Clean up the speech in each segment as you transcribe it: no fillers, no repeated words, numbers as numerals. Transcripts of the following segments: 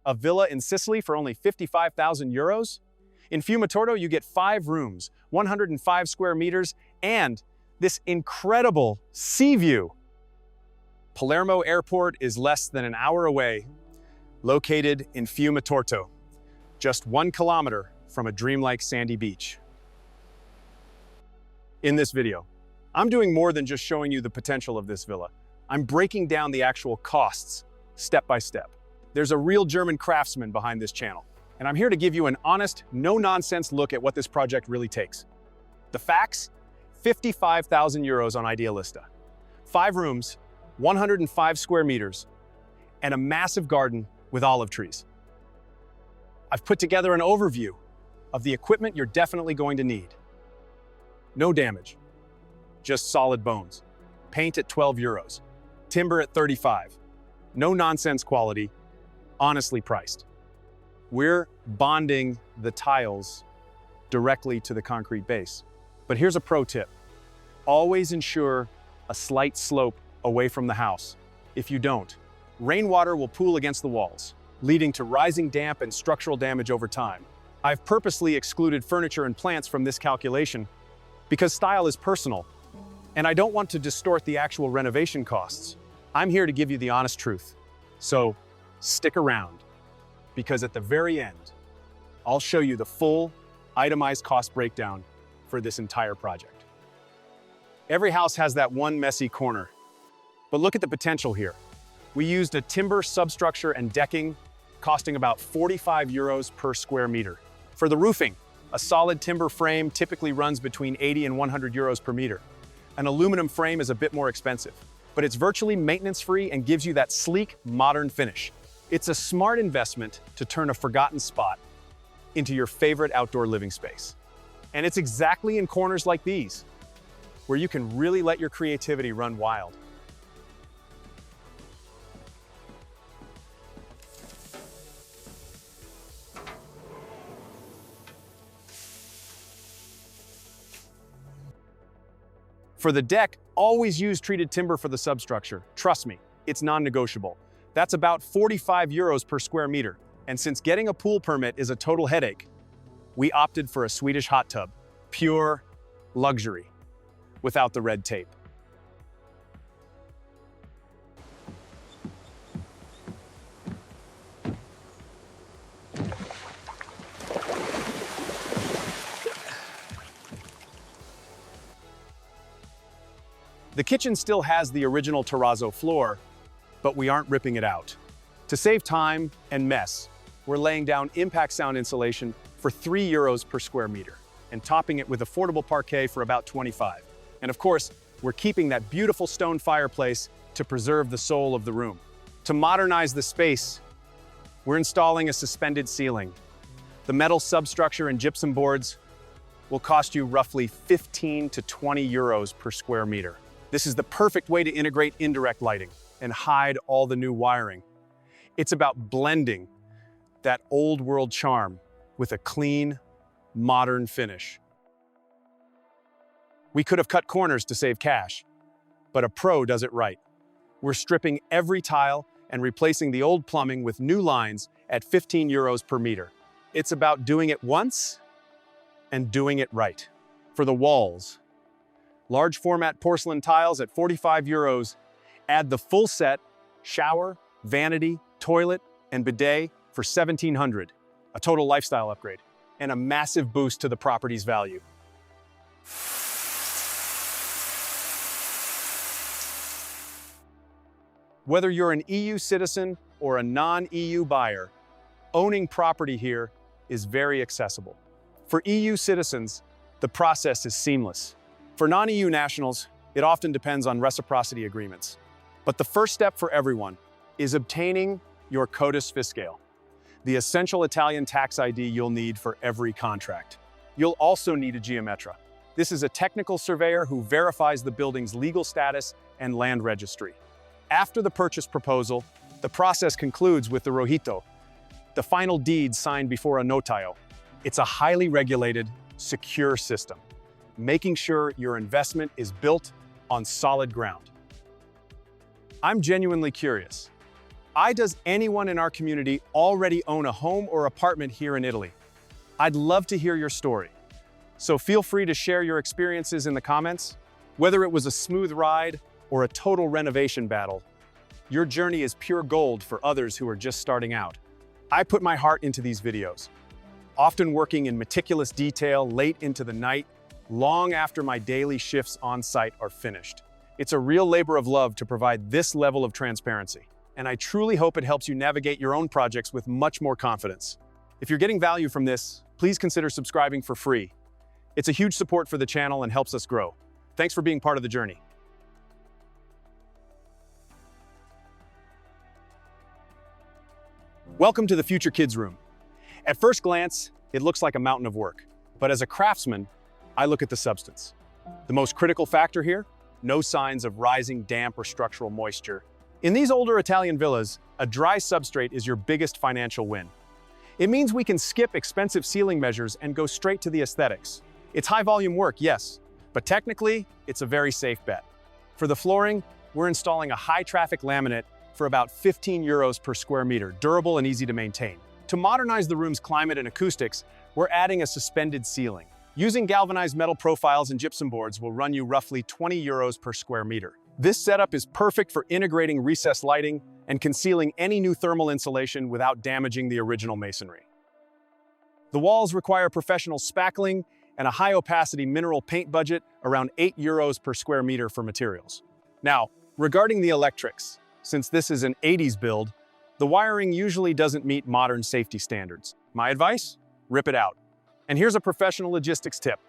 A villa in Sicily for only 55,000 euros? In Fiumetorto, you get 5 rooms, 105 square meters, and this incredible sea view. Palermo Airport is less than an hour away, located in Fiumetorto, just 1 kilometer from a dreamlike sandy beach. In this video, I'm doing more than just showing you the potential of this villa. I'm breaking down the actual costs, step by step. There's a real German craftsman behind this channel, and I'm here to give you an honest, no-nonsense look at what this project really takes. The facts: 55,000 euros on Idealista. 5 rooms, 105 square meters, and a massive garden with olive trees. I've put together an overview of the equipment you're definitely going to need. No damage, just solid bones. Paint at 12 euros, timber at 35. No nonsense quality, honestly priced. We're bonding the tiles directly to the concrete base. But here's a pro tip. Always ensure a slight slope away from the house. If you don't, rainwater will pool against the walls, leading to rising damp and structural damage over time. I've purposely excluded furniture and plants from this calculation because style is personal, and I don't want to distort the actual renovation costs. I'm here to give you the honest truth. So stick around, because at the very end, I'll show you the full itemized cost breakdown for this entire project. Every house has that one messy corner, but look at the potential here. We used a timber substructure and decking costing about 45 euros per square meter. For the roofing, a solid timber frame typically runs between 80 and 100 euros per meter. An aluminum frame is a bit more expensive, but it's virtually maintenance-free and gives you that sleek, modern finish. It's a smart investment to turn a forgotten spot into your favorite outdoor living space. And it's exactly in corners like these where you can really let your creativity run wild. For the deck, always use treated timber for the substructure. Trust me, it's non-negotiable. That's about 45 euros per square meter. And since getting a pool permit is a total headache, we opted for a Swedish hot tub. Pure luxury, without the red tape. The kitchen still has the original terrazzo floor, but we aren't ripping it out. To save time and mess, we're laying down impact sound insulation for 3 euros per square meter and topping it with affordable parquet for about 25. And of course, we're keeping that beautiful stone fireplace to preserve the soul of the room. To modernize the space, we're installing a suspended ceiling. The metal substructure and gypsum boards will cost you roughly 15 to 20 euros per square meter. This is the perfect way to integrate indirect lighting and hide all the new wiring. It's about blending that old world charm with a clean, modern finish. We could have cut corners to save cash, but a pro does it right. We're stripping every tile and replacing the old plumbing with new lines at 15 euros per meter. It's about doing it once and doing it right. For the walls, large format porcelain tiles at 45 euros. Add the full set, shower, vanity, toilet, and bidet for 1,700, a total lifestyle upgrade, and a massive boost to the property's value. Whether you're an EU citizen or a non-EU buyer, owning property here is very accessible. For EU citizens, the process is seamless. For non-EU nationals, it often depends on reciprocity agreements. But the first step for everyone is obtaining your Codice Fiscale, the essential Italian tax ID you'll need for every contract. You'll also need a Geometra. This is a technical surveyor who verifies the building's legal status and land registry. After the purchase proposal, the process concludes with the Rojito, the final deed signed before a notaio. It's a highly regulated, secure system, making sure your investment is built on solid ground. I'm genuinely curious. Does anyone in our community already own a home or apartment here in Italy? I'd love to hear your story. So feel free to share your experiences in the comments. Whether it was a smooth ride or a total renovation battle, your journey is pure gold for others who are just starting out. I put my heart into these videos, often working in meticulous detail late into the night, long after my daily shifts on site are finished. It's a real labor of love to provide this level of transparency, and I truly hope it helps you navigate your own projects with much more confidence. If you're getting value from this, please consider subscribing for free. It's a huge support for the channel and helps us grow. Thanks for being part of the journey. Welcome to the Future Kids Room. At first glance, it looks like a mountain of work. But as a craftsman, I look at the substance. The most critical factor here? No signs of rising damp or structural moisture. In these older Italian villas, a dry substrate is your biggest financial win. It means we can skip expensive ceiling measures and go straight to the aesthetics. It's high-volume work, yes, but technically, it's a very safe bet. For the flooring, we're installing a high-traffic laminate for about 15 euros per square meter, durable and easy to maintain. To modernize the room's climate and acoustics, we're adding a suspended ceiling. Using galvanized metal profiles and gypsum boards will run you roughly 20 euros per square meter. This setup is perfect for integrating recessed lighting and concealing any new thermal insulation without damaging the original masonry. The walls require professional spackling and a high-opacity mineral paint budget, around 8 euros per square meter for materials. Now, regarding the electrics, since this is an 80s build, the wiring usually doesn't meet modern safety standards. My advice? Rip it out. And here's a professional logistics tip.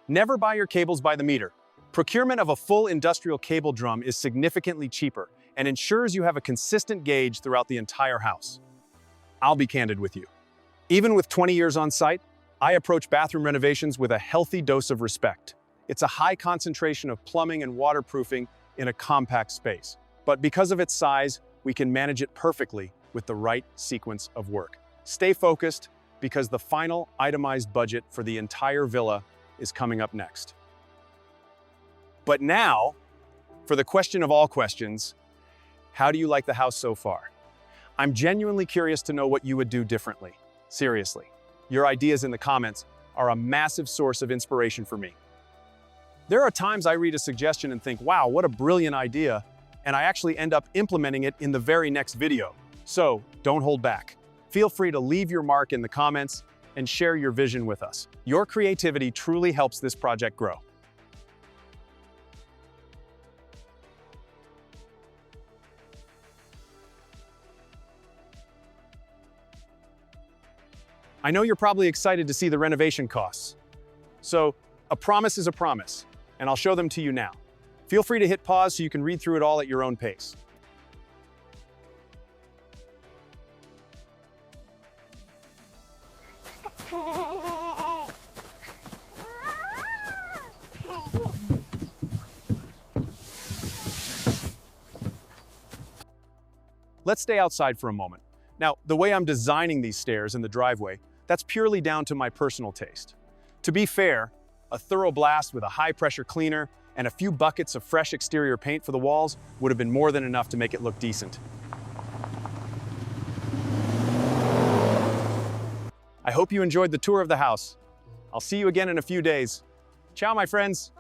Never buy your cables by the meter. Procurement of a full industrial cable drum is significantly cheaper and ensures you have a consistent gauge throughout the entire house. I'll be candid with you. Even with 20 years on site, I approach bathroom renovations with a healthy dose of respect. It's a high concentration of plumbing and waterproofing in a compact space. But because of its size, we can manage it perfectly with the right sequence of work. Stay focused, because the final itemized budget for the entire villa is coming up next. But now, for the question of all questions, how do you like the house so far? I'm genuinely curious to know what you would do differently. Seriously, your ideas in the comments are a massive source of inspiration for me. There are times I read a suggestion and think, wow, what a brilliant idea, and I actually end up implementing it in the very next video. So don't hold back. Feel free to leave your mark in the comments and share your vision with us. Your creativity truly helps this project grow. I know you're probably excited to see the renovation costs. So a promise is a promise, and I'll show them to you now. Feel free to hit pause so you can read through it all at your own pace. Let's stay outside for a moment. Now, the way I'm designing these stairs in the driveway, that's purely down to my personal taste. To be fair, a thorough blast with a high-pressure cleaner and a few buckets of fresh exterior paint for the walls would have been more than enough to make it look decent. I hope you enjoyed the tour of the house. I'll see you again in a few days. Ciao, my friends.